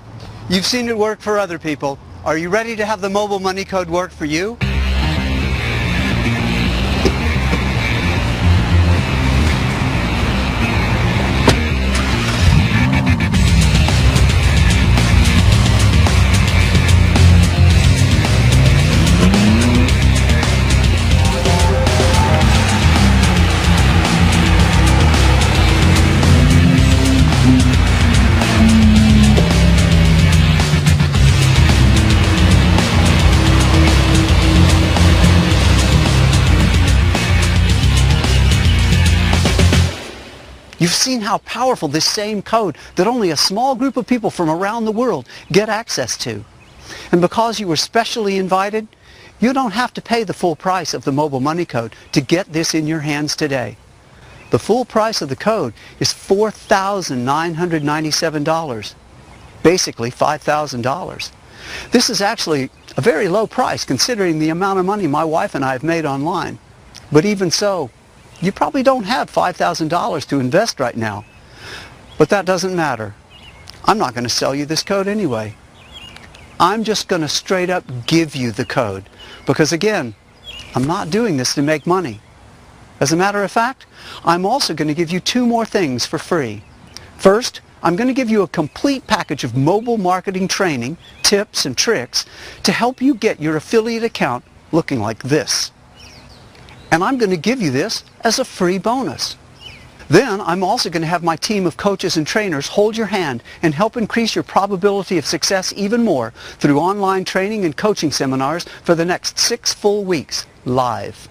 you've seen it work for other people. Are you ready to have the mobile money code work for you? You've seen how powerful this same code that only a small group of people from around the world get access to. And because you were specially invited, you don't have to pay the full price of the mobile money code to get this in your hands today. The full price of the code is $4,997, basically $5,000. This is actually a very low price considering the amount of money my wife and I have made online. But even so, you probably don't have $5,000 to invest right now. But that doesn't matter. I'm not going to sell you this code anyway. I'm just going to straight up give you the code. Because again, I'm not doing this to make money. As a matter of fact, I'm also going to give you 2 more things for free. First, I'm going to give you a complete package of mobile marketing training, tips, and tricks to help you get your affiliate account looking like this. And I'm going to give you this as a free bonus. Then I'm also going to have my team of coaches and trainers hold your hand and help increase your probability of success even more through online training and coaching seminars for the next 6 full weeks, live.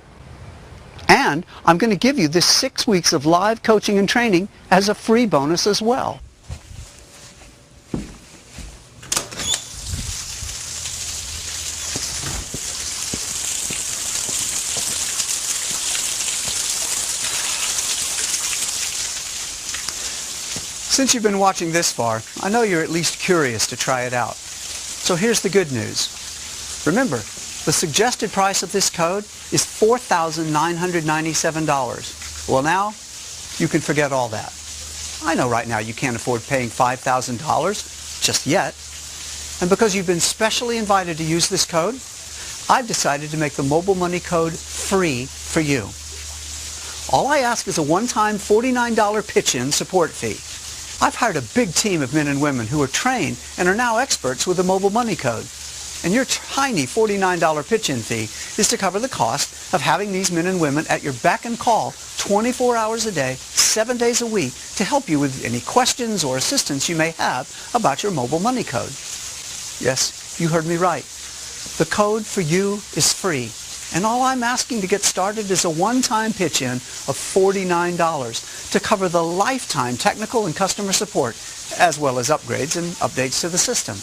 And I'm going to give you this 6 weeks of live coaching and training as a free bonus as well. Since you've been watching this far, I know you're at least curious to try it out. So here's the good news. Remember, the suggested price of this code is $4,997. Well, now, you can forget all that. I know right now you can't afford paying $5,000 just yet. And because you've been specially invited to use this code, I've decided to make the mobile money code free for you. All I ask is a one-time $49 pitch-in support fee. I've hired a big team of men and women who are trained and are now experts with the mobile money code. And your tiny $49 pitch-in fee is to cover the cost of having these men and women at your beck and call 24 hours a day, 7 days a week to help you with any questions or assistance you may have about your mobile money code. Yes, you heard me right. The code for you is free. And all I'm asking to get started is a one-time pitch-in of $49 to cover the lifetime technical and customer support, as well as upgrades and updates to the system.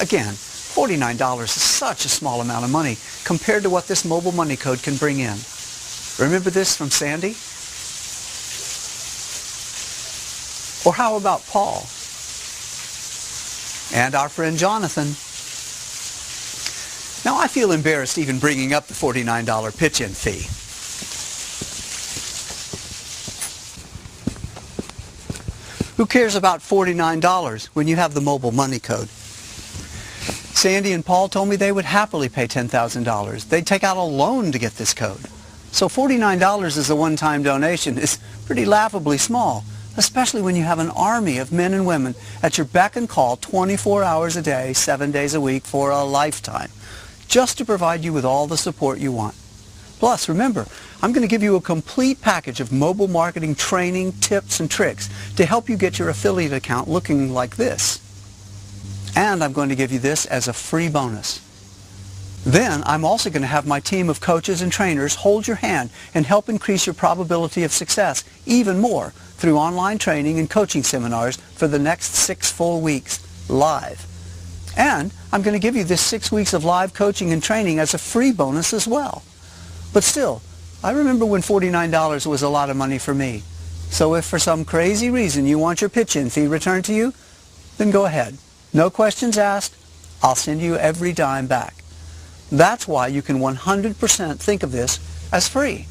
Again, $49 is such a small amount of money compared to what this mobile money code can bring in. Remember this from Sandy? Or how about Paul? And our friend Jonathan? Now, I feel embarrassed even bringing up the $49 pitch-in fee. Who cares about $49 when you have the mobile money code? Sandy and Paul told me they would happily pay $10,000. They'd take out a loan to get this code. So $49 as a one-time donation is pretty laughably small, especially when you have an army of men and women at your beck and call 24 hours a day, 7 days a week for a lifetime, just to provide you with all the support you want. Plus, remember, I'm going to give you a complete package of mobile marketing training, tips, and tricks to help you get your affiliate account looking like this. And I'm going to give you this as a free bonus. Then, I'm also going to have my team of coaches and trainers hold your hand and help increase your probability of success even more through online training and coaching seminars for the next 6 full weeks, live. And I'm going to give you this 6 weeks of live coaching and training as a free bonus as well. But still, I remember when $49 was a lot of money for me. So if for some crazy reason you want your pitch-in fee returned to you, then go ahead. No questions asked. I'll send you every dime back. That's why you can 100% think of this as free.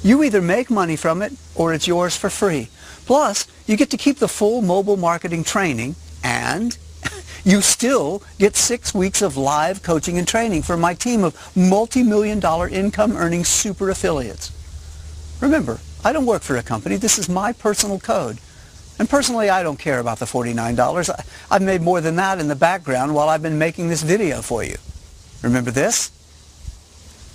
You either make money from it or it's yours for free. Plus, you get to keep the full mobile marketing training and you still get 6 weeks of live coaching and training from my team of multi-million-dollar income-earning super affiliates. Remember, I don't work for a company. This is my personal code. And personally, I don't care about the $49. I've made more than that in the background while I've been making this video for you. Remember this?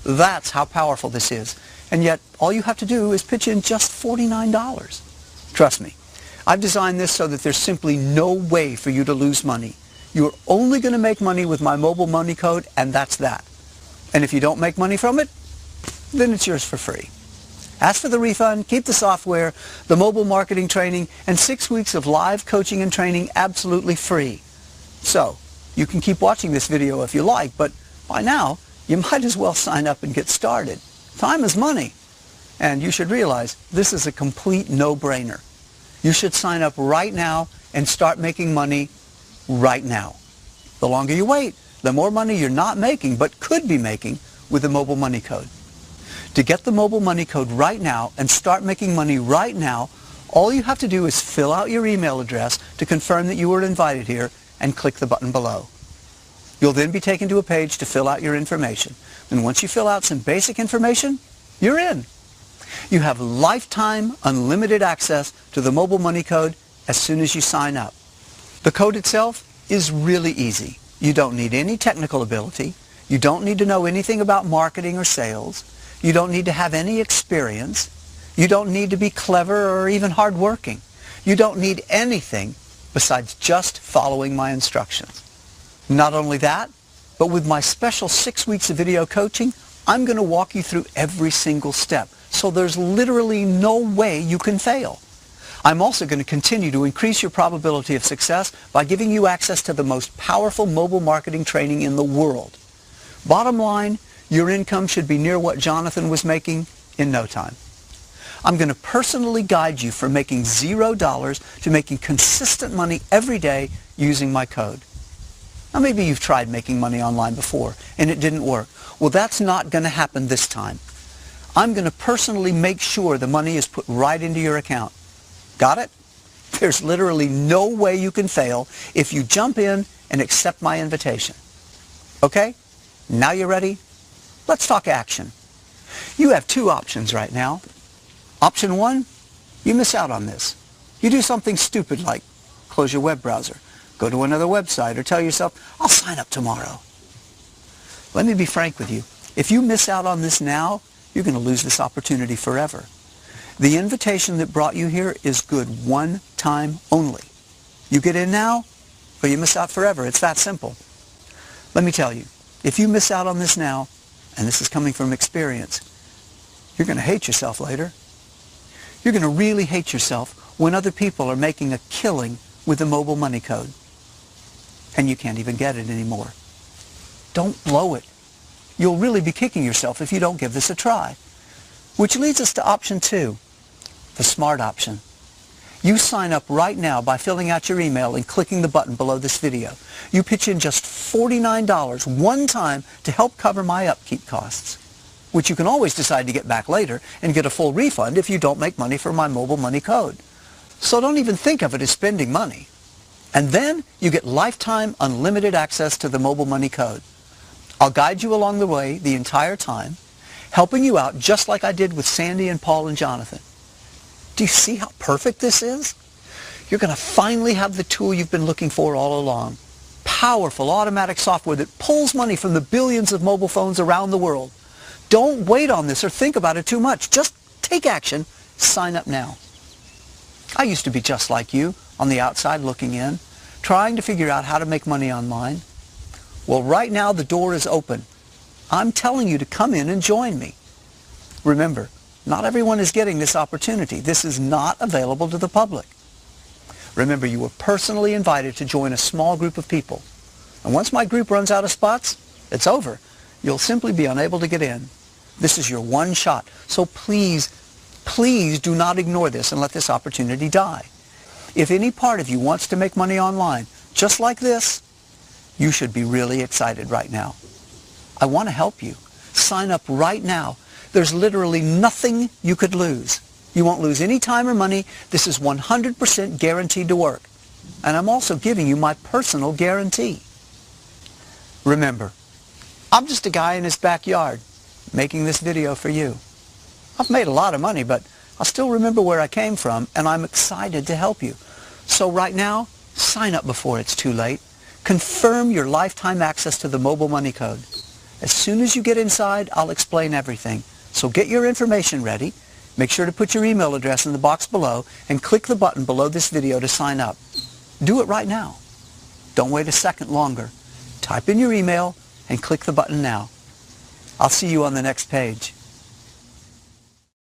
That's how powerful this is. And yet, all you have to do is pitch in just $49. Trust me, I've designed this so that there's simply no way for you to lose money. You're only going to make money with my mobile money code, and that's that. And if you don't make money from it, then it's yours for free. As for the refund, keep the software, the mobile marketing training, and 6 weeks of live coaching and training absolutely free. So, you can keep watching this video if you like, but by now, you might as well sign up and get started. Time is money. And you should realize this is a complete no-brainer. You should sign up right now and start making money right now. The longer you wait, the more money you're not making but could be making with the mobile money code. To get the mobile money code right now and start making money right now, all you have to do is fill out your email address to confirm that you were invited here and click the button below. You'll then be taken to a page to fill out your information. And once you fill out some basic information, you're in. You have lifetime unlimited access to the mobile money code as soon as you sign up. The code itself is really easy. You don't need any technical ability. You don't need to know anything about marketing or sales. You don't need to have any experience. You don't need to be clever or even hardworking. You don't need anything besides just following my instructions. Not only that, but with my special 6 weeks of video coaching, I'm going to walk you through every single step. So there's literally no way you can fail. I'm also going to continue to increase your probability of success by giving you access to the most powerful mobile marketing training in the world. Bottom line, your income should be near what Jonathan was making in no time. I'm going to personally guide you from making $0 to making consistent money every day using my code. Now maybe you've tried making money online before and it didn't work. Well, that's not going to happen this time. I'm going to personally make sure the money is put right into your account. Got it? There's literally no way you can fail if you jump in and accept my invitation. Okay? Now you're ready? Let's talk action. You have two options right now. Option one, you miss out on this. You do something stupid like close your web browser, go to another website, or tell yourself, I'll sign up tomorrow. Let me be frank with you. If you miss out on this now, you're going to lose this opportunity forever. The invitation that brought you here is good one time only. You get in now, or you miss out forever. It's that simple. Let me tell you, if you miss out on this now, and this is coming from experience, you're going to hate yourself later. You're going to really hate yourself when other people are making a killing with the mobile money code, and you can't even get it anymore. Don't blow it. You'll really be kicking yourself if you don't give this a try. Which leads us to option two, the smart option. You sign up right now by filling out your email and clicking the button below this video. You pitch in just $49 one time to help cover my upkeep costs, which you can always decide to get back later and get a full refund if you don't make money for my mobile money code. So don't even think of it as spending money. And then you get lifetime unlimited access to the mobile money code. I'll guide you along the way the entire time, helping you out just like I did with Sandy and Paul and Jonathan. Do you see how perfect this is? You're going to finally have the tool you've been looking for all along. Powerful automatic software that pulls money from the billions of mobile phones around the world. Don't wait on this or think about it too much. Just take action. Sign up now. I used to be just like you, on the outside looking in, trying to figure out how to make money online. Well, right now the door is open. I'm telling you to come in and join me. Remember, not everyone is getting this opportunity. This is not available to the public. Remember, you were personally invited to join a small group of people. And once my group runs out of spots, it's over. You'll simply be unable to get in. This is your one shot. So please, please do not ignore this and let this opportunity die. If any part of you wants to make money online, just like this, you should be really excited right now. I want to help you. Sign up right now. There's literally nothing you could lose. You won't lose any time or money. This is 100% guaranteed to work. And I'm also giving you my personal guarantee. Remember, I'm just a guy in his backyard making this video for you. I've made a lot of money, but I still remember where I came from, and I'm excited to help you. So right now, sign up before it's too late. Confirm your lifetime access to the mobile money code. As soon as you get inside, I'll explain everything. So get your information ready. Make sure to put your email address in the box below and click the button below this video to sign up. Do it right now. Don't wait a second longer. Type in your email and click the button now. I'll see you on the next page.